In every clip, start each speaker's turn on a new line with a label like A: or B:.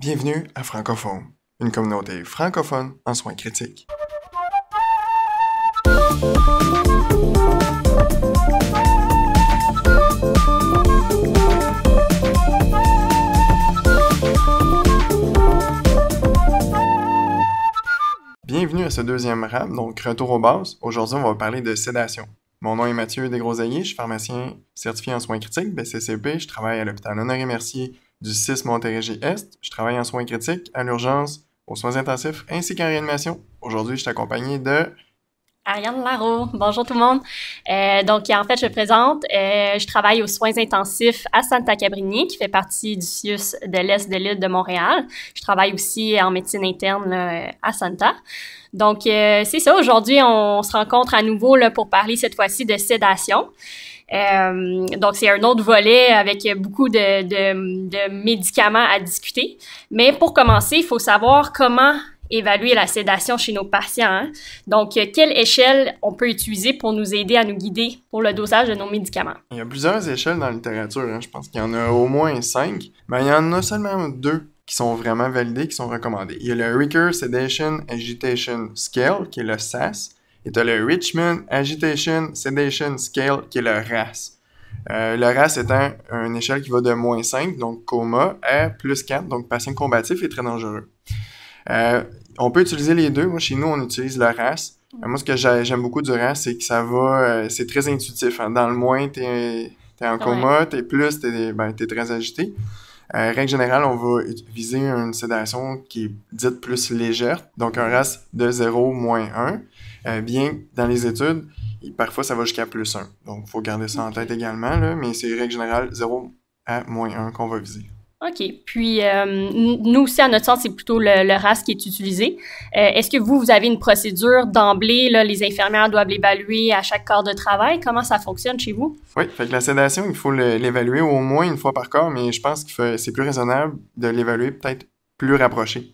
A: Bienvenue à Francophone, une communauté francophone en soins critiques. Bienvenue à ce deuxième rap, donc retour aux bases. Aujourd'hui, on va parler de sédation. Mon nom est Mathieu Desgroseilliers, je suis pharmacien certifié en soins critiques, BCCP. Je travaille à l'hôpital Honoré-Mercier du 6 Montérégie-Est. Je travaille en soins critiques, à l'urgence, aux soins intensifs ainsi qu'en réanimation. Aujourd'hui, je suis accompagné de...
B: Ariane Laro. Bonjour tout le monde. En fait, je me présente. Je travaille aux soins intensifs à Santa Cabrini, qui fait partie du CIUS de l'Est de l'île de Montréal. Je travaille aussi en médecine interne là, à Santa. Donc, c'est ça. Aujourd'hui, on se rencontre à nouveau là, pour parler cette fois-ci de sédation. Donc, c'est un autre volet avec beaucoup de médicaments à discuter. Mais pour commencer, il faut savoir comment évaluer la sédation chez nos patients. Hein? Donc, quelle échelle on peut utiliser pour nous aider à nous guider pour le dosage de nos médicaments?
A: Il y a plusieurs échelles dans la littérature. Hein. Je pense qu'il y en a au moins 5, mais il y en a seulement 2 qui sont vraiment validés, qui sont recommandés. Il y a le Ricker Sedation Agitation Scale, qui est le SAS, et tu as le Richmond Agitation Sedation Scale, qui est le RAS. Le RAS étant une échelle qui va de moins 5, donc coma, à plus 4, donc patient combatif et très dangereux. On peut utiliser les deux. Moi, chez nous, on utilise le RAS. Moi, ce que j'aime beaucoup du RAS, c'est que ça va... c'est très intuitif. Hein. Dans le moins, t'es en coma, t'es plus, t'es très agité. Règle générale, on va viser une sédation qui est dite plus légère, donc un RAS de 0, moins 1. Bien, dans les études, parfois, ça va jusqu'à plus 1. Donc, il faut garder ça en tête également, là, mais c'est règle générale 0 à moins 1 qu'on va viser.
B: OK. Puis, nous aussi, à notre sens, c'est plutôt le RAS qui est utilisé. Est-ce que vous avez une procédure d'emblée, là, les infirmières doivent l'évaluer à chaque corps de travail? Comment ça fonctionne chez vous?
A: Oui, fait que la sédation, il faut l'évaluer au moins une fois par corps, mais je pense que c'est plus raisonnable de l'évaluer peut-être plus rapproché.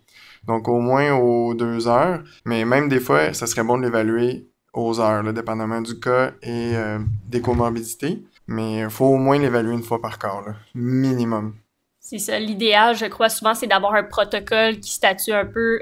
A: Donc, au moins aux 2 heures, mais même des fois, ça serait bon de l'évaluer aux heures, là, dépendamment du cas et des comorbidités. Mais il faut au moins l'évaluer une fois par corps, là, minimum.
B: C'est ça. L'idéal, je crois, souvent, c'est d'avoir un protocole qui statue un peu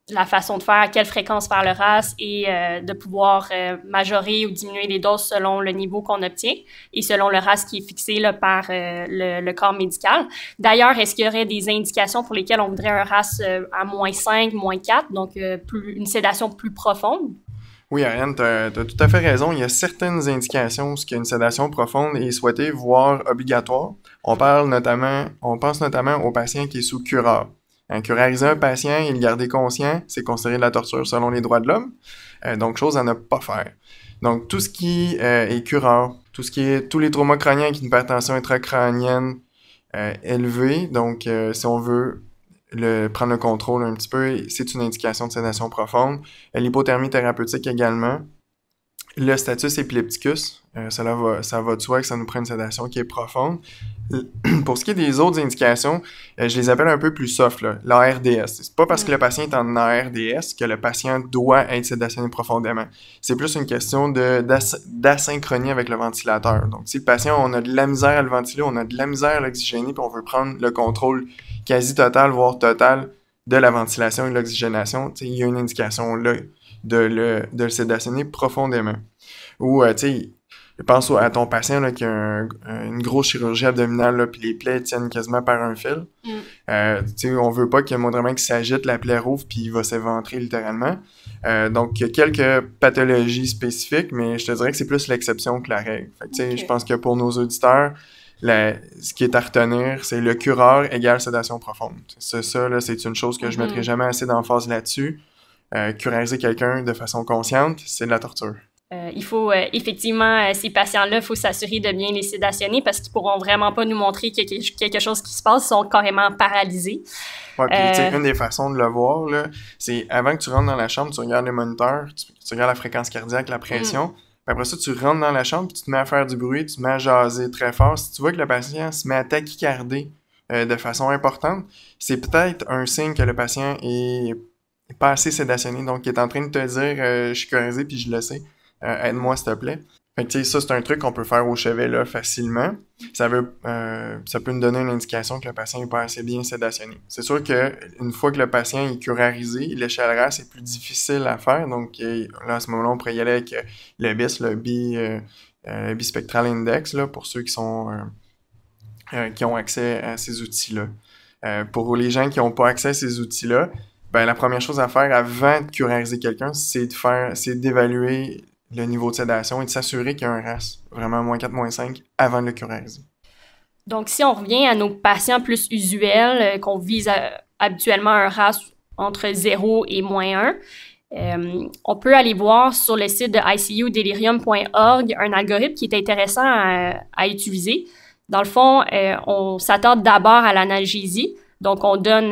B: la façon de faire, à quelle fréquence faire le RAS et de pouvoir majorer ou diminuer les doses selon le niveau qu'on obtient et selon le RAS qui est fixé là, par le corps médical. D'ailleurs, est-ce qu'il y aurait des indications pour lesquelles on voudrait un RAS à moins 5, moins 4, donc une sédation plus profonde?
A: Oui, Ariane, t'as tout à fait raison. Il y a certaines indications où une sédation profonde est souhaitée, voire obligatoire. On pense notamment au patient qui est sous curare. Curariser un patient et le garder conscient, c'est considéré de la torture selon les droits de l'homme. Donc, chose à ne pas faire. Donc, tout ce qui est curare, tous les traumas crâniens avec une hypertension intracrânienne élevée, donc si on veut prendre le contrôle un petit peu, c'est une indication de sédation profonde. L'hypothermie thérapeutique également. Le status épilepticus, ça va de soi que ça nous prend une sédation qui est profonde. Pour ce qui est des autres indications, je les appelle un peu plus soft, là, l'ARDS. C'est pas parce que le patient est en ARDS que le patient doit être sédationné profondément. C'est plus une question d'asynchronie avec le ventilateur. Donc, si le patient, on a de la misère à le ventiler, on a de la misère à l'oxygéner, puis on veut prendre le contrôle quasi total, voire total, de la ventilation et de l'oxygénation, il y a une indication là de le sédationner profondément. Ou, je pense à ton patient là, qui a une grosse chirurgie abdominale, puis les plaies tiennent quasiment par un fil. On veut pas qu'il s'agite, la plaie rouvre, puis il va s'éventrer littéralement. Donc, il y a quelques pathologies spécifiques, mais je te dirais que c'est plus l'exception que la règle. Fait que, je pense que pour nos auditeurs, ce qui est à retenir, c'est le curare égale sédation profonde. Ça là, c'est une chose que je mettrai jamais assez d'emphase là-dessus. Curariser quelqu'un de façon consciente, c'est de la torture.
B: Il faut effectivement, ces patients-là, il faut s'assurer de bien les sédationner parce qu'ils pourront vraiment pas nous montrer qu'il y a quelque chose qui se passe, ils sont carrément paralysés.
A: Ouais, puis une des façons de le voir, là, c'est avant que tu rentres dans la chambre, tu regardes les moniteurs, tu regardes la fréquence cardiaque, la pression, puis après ça, tu rentres dans la chambre, puis tu te mets à faire du bruit, tu te mets à jaser très fort. Si tu vois que le patient se met à tachycarder de façon importante, c'est peut-être un signe que le patient est pas assez sédationné, donc il est en train de te dire « je suis curisé puis je le sais, aide-moi s'il te plaît ». Fait que, tu sais, ça, c'est un truc qu'on peut faire au chevet, là, facilement. Ça peut nous donner une indication que le patient n'est pas assez bien sédationné. C'est sûr que une fois que le patient est curarisé, l'échelle RASS est plus difficile à faire. Donc, là, à ce moment-là, on pourrait y aller avec le BIS, le Bispectral Index, là, pour ceux qui ont accès à ces outils-là. Pour les gens qui n'ont pas accès à ces outils-là, ben, la première chose à faire avant de curariser quelqu'un, c'est d'évaluer le niveau de sédation et de s'assurer qu'il y a un RASS, vraiment -4, -5, avant de le curariser.
B: Donc, si on revient à nos patients plus usuels, qu'on vise habituellement un RASS entre 0 et -1, on peut aller voir sur le site de ICUdelirium.org un algorithme qui est intéressant à utiliser. Dans le fond, on s'attarde d'abord à l'analgésie. Donc, on donne,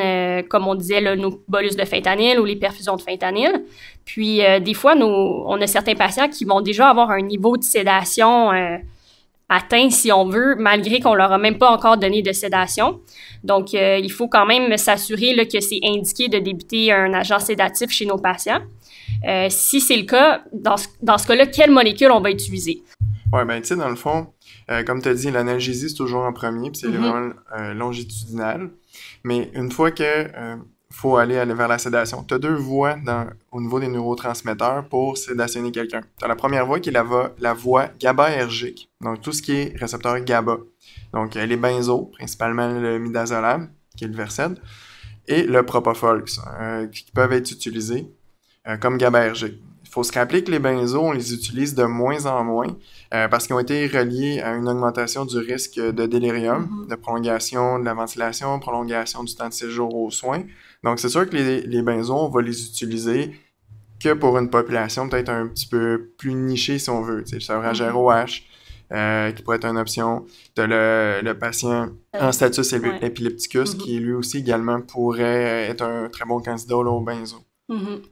B: comme on disait, là, nos bolus de fentanyl ou les perfusions de fentanyl. Puis, des fois, on a certains patients qui vont déjà avoir un niveau de sédation atteint, si on veut, malgré qu'on leur a même pas encore donné de sédation. Donc, il faut quand même s'assurer là, que c'est indiqué de débuter un agent sédatif chez nos patients. Si c'est le cas, dans ce cas-là, quelle molécule on va utiliser?
A: Oui, ben tu sais, dans le fond, comme tu as dit, l'analgésie, c'est toujours en premier, puis c'est vraiment longitudinal. Mais une fois que faut aller vers la sédation, tu as deux voies au niveau des neurotransmetteurs pour sédationner quelqu'un. Tu as la première voie qui est la voie GABAergique, donc tout ce qui est récepteur GABA. Donc les benzos, principalement le midazolam, qui est le Versed, et le propofol, qui peuvent être utilisés comme GABAergiques. Il faut se rappeler que les benzos, on les utilise de moins en moins parce qu'ils ont été reliés à une augmentation du risque de délirium, de prolongation de la ventilation, prolongation du temps de séjour aux soins. Donc, c'est sûr que les benzos, on va les utiliser que pour une population peut-être un petit peu plus nichée, si on veut. Tu sais, le sevrage ROH, qui pourrait être une option. Tu as le patient en status épilepticus, qui lui aussi également pourrait être un très bon candidat là, au benzo.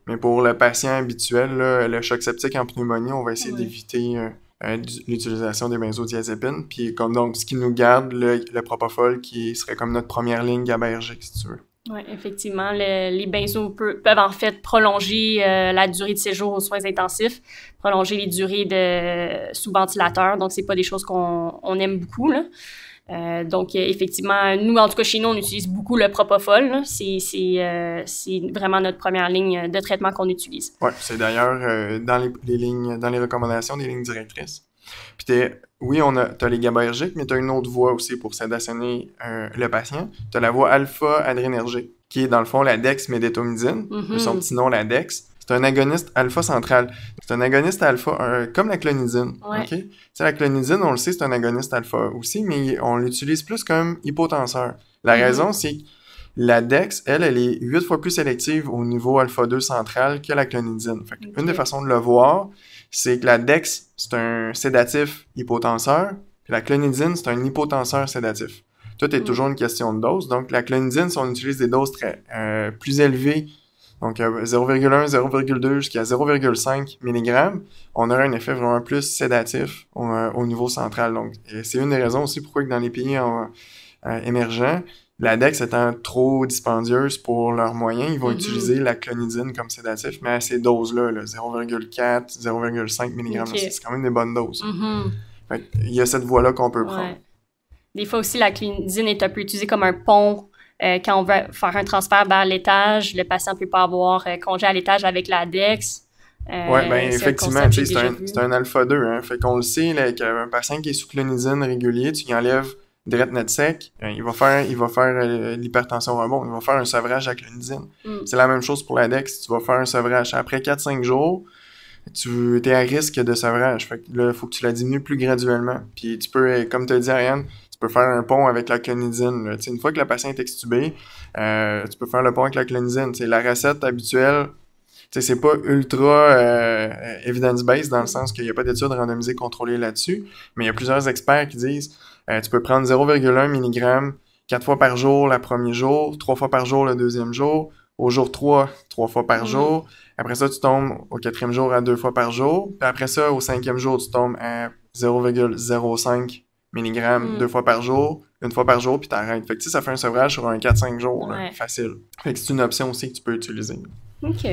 A: Mais pour le patient habituel, là, le choc septique en pneumonie, on va essayer d'éviter l'utilisation des benzodiazépines. Puis donc, ce qui nous garde le propofol qui serait comme notre première ligne GABAergique, si tu veux.
B: Oui, effectivement. Les benzos peuvent en fait prolonger la durée de séjour aux soins intensifs, prolonger les durées sous ventilateur. Donc, c'est pas des choses qu'on aime beaucoup, là. Donc, effectivement, nous, en tout cas, chez nous, on utilise beaucoup le propofol. Là. C'est vraiment notre première ligne de traitement qu'on utilise.
A: Oui, c'est d'ailleurs dans les recommandations des lignes directrices. Puis oui, t'as les GABAergiques, mais tu as une autre voie aussi pour sédationner le patient. Tu as la voie alpha-adrénergique, qui est dans le fond la dexmédétomidine, son petit nom, la dex. C'est un agoniste alpha central. C'est un agoniste alpha, comme la clonidine.
B: Ouais.
A: Okay? La clonidine, on le sait, c'est un agoniste alpha aussi, mais on l'utilise plus comme hypotenseur. La raison, c'est que la dex, elle est 8 fois plus sélective au niveau alpha-2 central que la clonidine. Fait une des façons de le voir, c'est que la dex, c'est un sédatif hypotenseur, puis la clonidine, c'est un hypotenseur sédatif. Tout est toujours une question de dose. Donc, la clonidine, si on utilise des doses plus élevées, donc 0,1, 0,2 jusqu'à 0,5 mg, on aura un effet vraiment plus sédatif au niveau central. Donc, c'est une des raisons aussi pourquoi que dans les pays émergents, la dex étant trop dispendieuse pour leurs moyens, ils vont utiliser la clonidine comme sédatif, mais à ces doses-là, 0,4, 0,5 mg, c'est quand même des bonnes doses. Fait, il y a cette voie-là qu'on peut prendre.
B: Des fois aussi, la clonidine est un peu utilisée comme un pont. Quand on veut faire un transfert vers l'étage, le patient ne peut pas avoir congé à l'étage avec la DEX.
A: Oui, bien effectivement, c'est un alpha-2. Hein, fait qu'on le sait, là, qu'un patient qui est sous clonidine régulier, tu y enlèves direct net sec, il va faire l'hypertension rebond, il va faire un sevrage à clonidine. C'est la même chose pour la DEX, tu vas faire un sevrage. Après 4-5 jours, tu es à risque de sevrage. Fait que là, il faut que tu la diminues plus graduellement. Puis tu peux, comme tu as dit, Ariane, tu peux faire un pont avec la clonidine. Là. Une fois que le patient est extubé, tu peux faire le pont avec la clonidine. T'sais, la recette habituelle, c'est pas ultra evidence-based dans le sens qu'il n'y a pas d'études randomisées contrôlées là-dessus, mais il y a plusieurs experts qui disent tu peux prendre 0,1 mg 4 fois par jour le premier jour, 3 fois par jour le deuxième jour, au jour 3 fois par jour. Après ça, tu tombes au 4e jour à 2 fois par jour. Puis après ça, au 5e jour, tu tombes à 0,05 mg 2 fois par jour, 1 fois par jour, puis t'arrêtes. Fait que ça fait un sevrage sur un 4-5 jours, là, facile. Fait que c'est une option aussi que tu peux utiliser.
B: OK.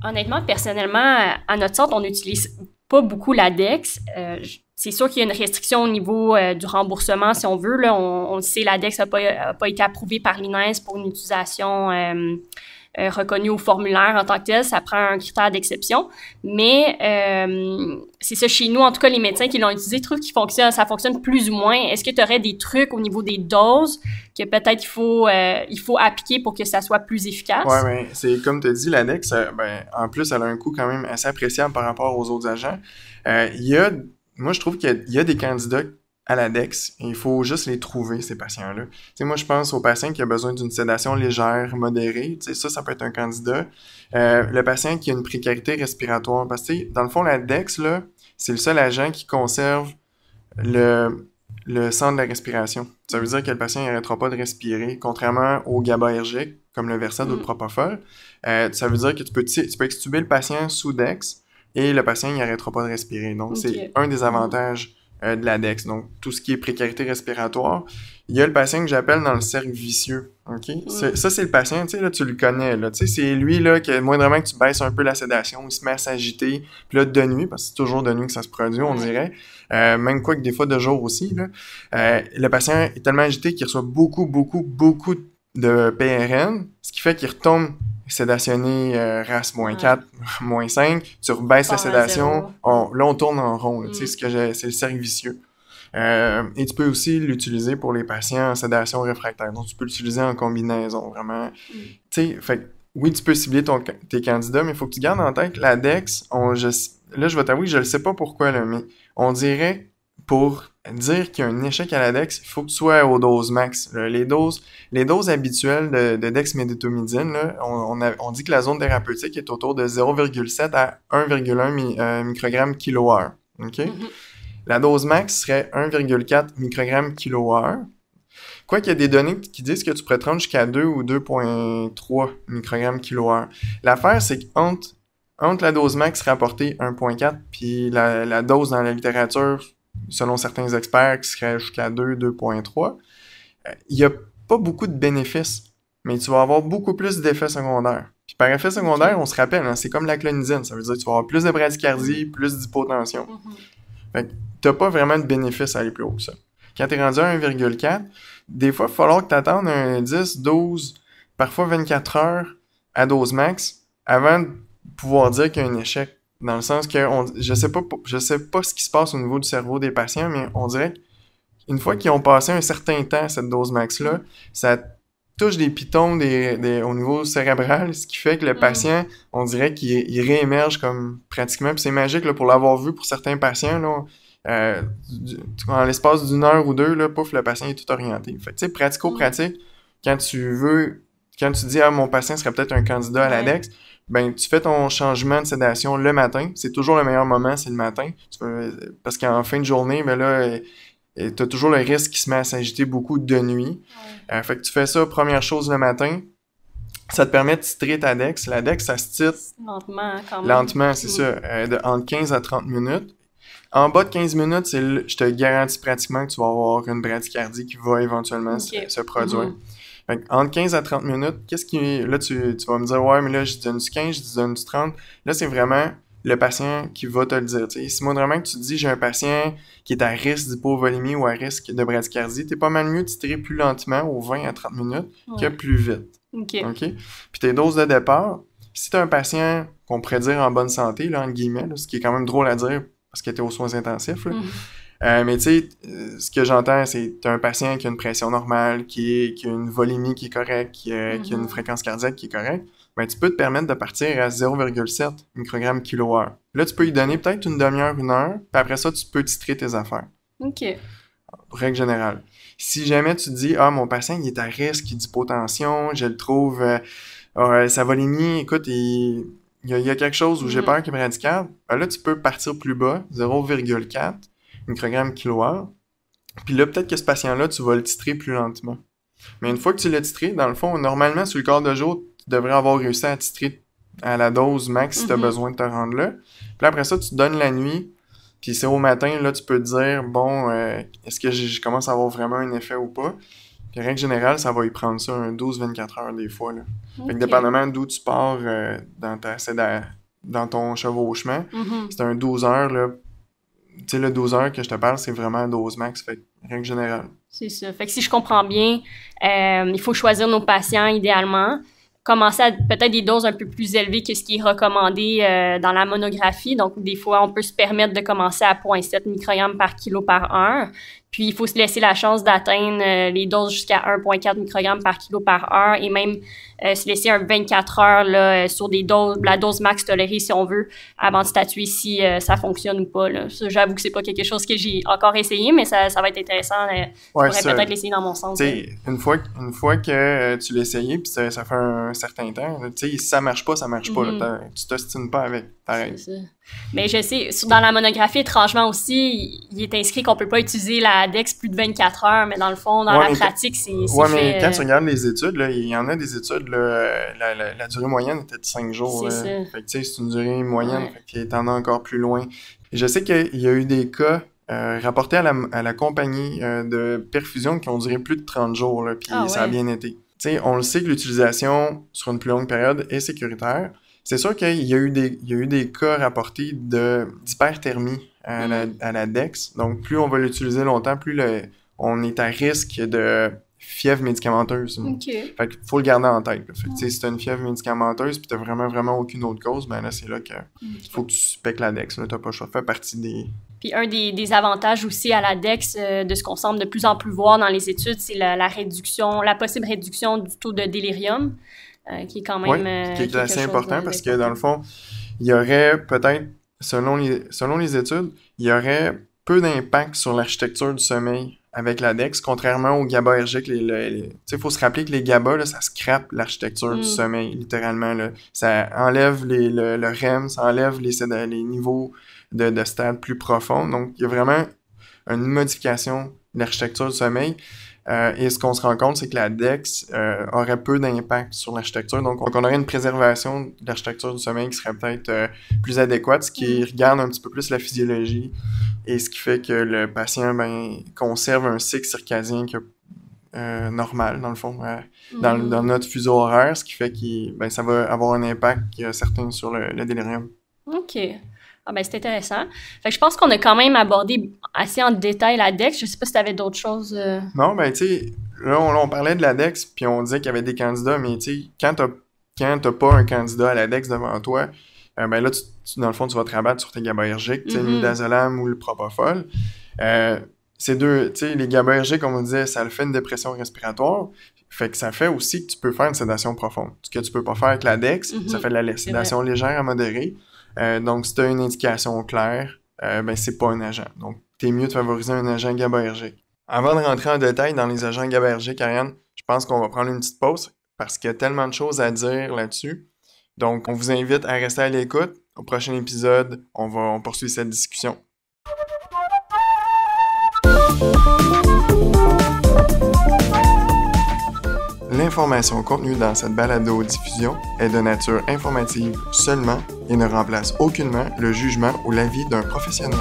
B: Honnêtement, personnellement, à notre centre, on utilise pas beaucoup l'ADEX. C'est sûr qu'il y a une restriction au niveau du remboursement, si on veut. Là, on le sait, l'ADEX n'a pas été approuvé par l'INES pour une utilisation reconnue au formulaire en tant que tel. Ça prend un critère d'exception. Mais c'est ça, chez nous, en tout cas, les médecins qui l'ont utilisé trouvent que ça fonctionne plus ou moins. Est-ce que tu aurais des trucs au niveau des doses que peut-être il faut appliquer pour que ça soit plus efficace?
A: Ouais, ben, c'est comme tu as dit, l'ADEX, en plus, elle a un coût quand même assez appréciable par rapport aux autres agents. Moi, je trouve qu'il y a des candidats à l'ADEX et il faut juste les trouver, ces patients-là. Tu sais, moi, je pense au patient qui a besoin d'une sédation légère, modérée. Tu sais, ça peut être un candidat. Le patient qui a une précarité respiratoire. Parce que, dans le fond, l'ADEX, là, c'est le seul agent qui conserve le centre de la respiration. Ça veut dire que le patient n'arrêtera pas de respirer, contrairement aux GABAergiques, comme le Versed ou le Propofol. Ça veut dire que tu peux extuber le patient sous DEX et le patient n'arrêtera pas de respirer. Donc, c'est un des avantages de l'ADEX. Donc, tout ce qui est précarité respiratoire. Il y a le patient que j'appelle dans le cercle vicieux. OK? Ça, c'est le patient, tu sais, là, tu le connais, là. Tu sais, c'est lui, là, que moindrement que tu baisses un peu la sédation, il se met à s'agiter. Puis là, de nuit, parce que c'est toujours de nuit que ça se produit, on dirait. Même quoi que des fois de jour aussi, là. Le patient est tellement agité qu'il reçoit beaucoup de PRN, ce qui fait qu'il retombe sédationné RAS -4, -5, tu rebaisses la sédation, là on tourne en rond, tu sais, c'est le cercle vicieux. Et tu peux aussi l'utiliser pour les patients en sédation réfractaire, donc tu peux l'utiliser en combinaison, vraiment. Tu sais, fait oui, tu peux cibler tes candidats, mais il faut que tu gardes en tête que l'ADEX, là je vais t'avouer que je ne sais pas pourquoi, là, mais on dirait pour dire qu'il y a un échec à l'ADEX, il faut que tu sois aux doses max. Les doses habituelles de dexmédetomidine, là, on dit que la zone thérapeutique est autour de 0,7 à 1,1 microgramme kilo-heure. OK? La dose max serait 1,4 microgramme kilo-heure. Quoi qu'il y a des données qui disent que tu pourrais te rendre jusqu'à 2 ou 2,3 microgrammes kilo-heure. L'affaire, c'est qu'entre la dose max rapportée 1,4 puis la dose dans la littérature, selon certains experts, qui serait jusqu'à 2, 2,3, il n'y a pas beaucoup de bénéfices, mais tu vas avoir beaucoup plus d'effets secondaires. Puis par effet secondaire, on se rappelle, hein, c'est comme la clonidine, ça veut dire que tu vas avoir plus de bradycardie, plus d'hypotension. Fait que t'as pas vraiment de bénéfice à aller plus haut que ça. Quand t'es rendu à 1,4, des fois, il va falloir que t'attendes un 10, 12, parfois 24 heures à dose max avant de pouvoir dire qu'il y a un échec. Dans le sens que je sais pas ce qui se passe au niveau du cerveau des patients, mais on dirait qu'une fois qu'ils ont passé un certain temps à cette dose max-là, ça touche des pitons au niveau cérébral, ce qui fait que le patient, on dirait qu'il réémerge comme pratiquement, puis c'est magique là, pour l'avoir vu pour certains patients, là, en l'espace d'une heure ou deux, là, pouf, le patient est tout orienté. Fait que, tu sais, pratico-pratique, quand tu dis, mon patient serait peut-être un candidat à l'ADEX, ben, tu fais ton changement de sédation le matin. C'est toujours le meilleur moment, c'est le matin. Parce qu'en fin de journée, ben là, t'as toujours le risque qu'il se met à s'agiter beaucoup de nuit. Fait que tu fais ça première chose le matin. Ça te permet de titrer ta DEX. La DEX, ça se titre
B: lentement, quand même.
A: Lentement, c'est ça. Entre 15 à 30 minutes. En bas de 15 minutes, je te garantis pratiquement que tu vas avoir une bradycardie qui va éventuellement se produire. Fait entre 15 à 30 minutes, là, tu vas me dire, ouais, mais là, je donne du 15, je donne du 30. Là, c'est vraiment le patient qui va te le dire. T'sais. Si moi, vraiment, que tu te dis, j'ai un patient qui est à risque d'hypovolémie ou à risque de bradycardie, t'es pas mal mieux de titrer plus lentement, aux 20 à 30 minutes, que plus vite. OK? Puis tes doses de départ, si t'as un patient qu'on pourrait dire en bonne santé, là, entre guillemets, là, ce qui est quand même drôle à dire parce qu'il était aux soins intensifs, là, mais tu sais, ce que j'entends, c'est que tu as un patient qui a une pression normale, qui a une volémie qui est correcte, qui a une fréquence cardiaque qui est correcte, ben tu peux te permettre de partir à 0,7 microgrammes kilo-heure. Là, tu peux lui donner peut-être une demi-heure, une heure, puis après ça, tu peux titrer tes affaires.
B: OK.
A: Règle générale. Si jamais tu te dis, mon patient, il est à risque d'hypotension, je le trouve, sa volémie, écoute, il y a quelque chose où j'ai peur qu'il me bradycarde, ben là, tu peux partir plus bas, 0,4 microgrammes kilo-heure. Puis là, peut-être que ce patient-là, tu vas le titrer plus lentement. Mais une fois que tu l'as titré, dans le fond, normalement, sur le quart de jour, tu devrais avoir réussi à titrer à la dose max si tu as besoin de te rendre là. Puis après ça, tu te donnes la nuit. Puis c'est au matin, là, tu peux te dire, bon, est-ce que je commence à avoir vraiment un effet ou pas? Puis règle générale, ça va y prendre ça un 12-24 heures des fois. Là. Fait que dépendamment d'où tu pars dans ta dans ton chevauchement. C'est un 12 heures, là. Tu sais, le 12 heures que je te parle, c'est vraiment dose max, fait règle générale.
B: C'est ça. Fait que si je comprends bien, il faut choisir nos patients idéalement. Commencer à peut-être des doses un peu plus élevées que ce qui est recommandé dans la monographie. Donc, des fois, on peut se permettre de commencer à 0,7 microgrammes par kilo par heure. Puis, il faut se laisser la chance d'atteindre les doses jusqu'à 1,4 microgrammes par kilo par heure et même se laisser un 24 heures là, sur des doses, la dose max tolérée, si on veut, avant de statuer si ça fonctionne ou pas. Là. Ça, j'avoue que c'est pas quelque chose que j'ai encore essayé, mais ça va être intéressant. Je pourrais peut-être l'essayer dans mon sens.
A: Une fois que tu l'as essayé, puis ça fait un certain temps, si ça marche pas, ça marche pas. Là, tu t'ostines pas avec. Pareil.
B: C'est ça. Mais je sais, dans la monographie, étrangement aussi, il est inscrit qu'on peut pas utiliser la DEX plus de 24 heures, mais dans le fond, dans la pratique, c'est
A: mais quand tu regardes les études, là, il y en a des études, là, la durée moyenne était de 5 jours.
B: C'est ça.
A: Fait que, tu sais, c'est une durée moyenne, fait que t'en as encore plus loin. Et je sais qu'il y a eu des cas rapportés à la compagnie de perfusion qui ont duré plus de 30 jours, là, puis ça a bien été. Tu sais, on le sait que l'utilisation sur une plus longue période est sécuritaire. C'est sûr qu'il y a eu des cas rapportés d'hyperthermie à la DEX. Donc, plus on va l'utiliser longtemps, plus on est à risque de fièvre médicamenteuse. Fait qu'il faut le garder en tête. Fait que, si t'as une fièvre médicamenteuse puis t'as vraiment aucune autre cause, ben là, c'est là qu'il faut que tu suspectes la DEX. Là, t'as pas le choix. Ça fait partie des...
B: Puis un des avantages aussi à la DEX, de ce qu'on semble de plus en plus voir dans les études, c'est la possible réduction du taux de délirium. Qui est quand même
A: qui est assez important parce que dans le fond, il y aurait peut-être, selon les études, il y aurait peu d'impact sur l'architecture du sommeil avec la DEX, contrairement aux GABAergiques. Il faut se rappeler que les GABA, là, ça scrape l'architecture du sommeil, littéralement. Là. Ça enlève le REM, ça enlève les niveaux de stade plus profonds. Donc, il y a vraiment une modification de l'architecture du sommeil. Et ce qu'on se rend compte, c'est que la DEX aurait peu d'impact sur l'architecture. Donc, on aurait une préservation de l'architecture du sommeil qui serait peut-être plus adéquate, ce qui regarde un petit peu plus la physiologie et ce qui fait que le patient conserve un cycle circadien normal, dans le fond, dans notre fuseau horaire, ce qui fait que ça va avoir un impact certain sur le délirium.
B: OK. Ah ben c'est intéressant. Fait que je pense qu'on a quand même abordé assez en détail la DEX. Je sais pas si tu avais d'autres choses.
A: Non, tu sais, là, on parlait de la DEX, puis on disait qu'il y avait des candidats, mais tu sais, quand t'as pas un candidat à la DEX devant toi, là, dans le fond, tu vas te rabattre sur tes GABAergiques, tu sais, le midazolam ou le propofol. Ces deux, tu sais, les GABAergiques, comme on disait, ça le fait une dépression respiratoire. Fait que ça fait aussi que tu peux faire une sédation profonde. Ce que tu peux pas faire avec la DEX, ça fait de la sédation légère à modérée. Donc, si tu as une indication claire, c'est pas un agent. Donc, t'es mieux de favoriser un agent GABAergique. Avant de rentrer en détail dans les agents GABAergiques, Ariane, je pense qu'on va prendre une petite pause parce qu'il y a tellement de choses à dire là-dessus. Donc, on vous invite à rester à l'écoute. Au prochain épisode, on poursuit cette discussion. L'information contenue dans cette balado-diffusion est de nature informative seulement et ne remplace aucunement le jugement ou l'avis d'un professionnel.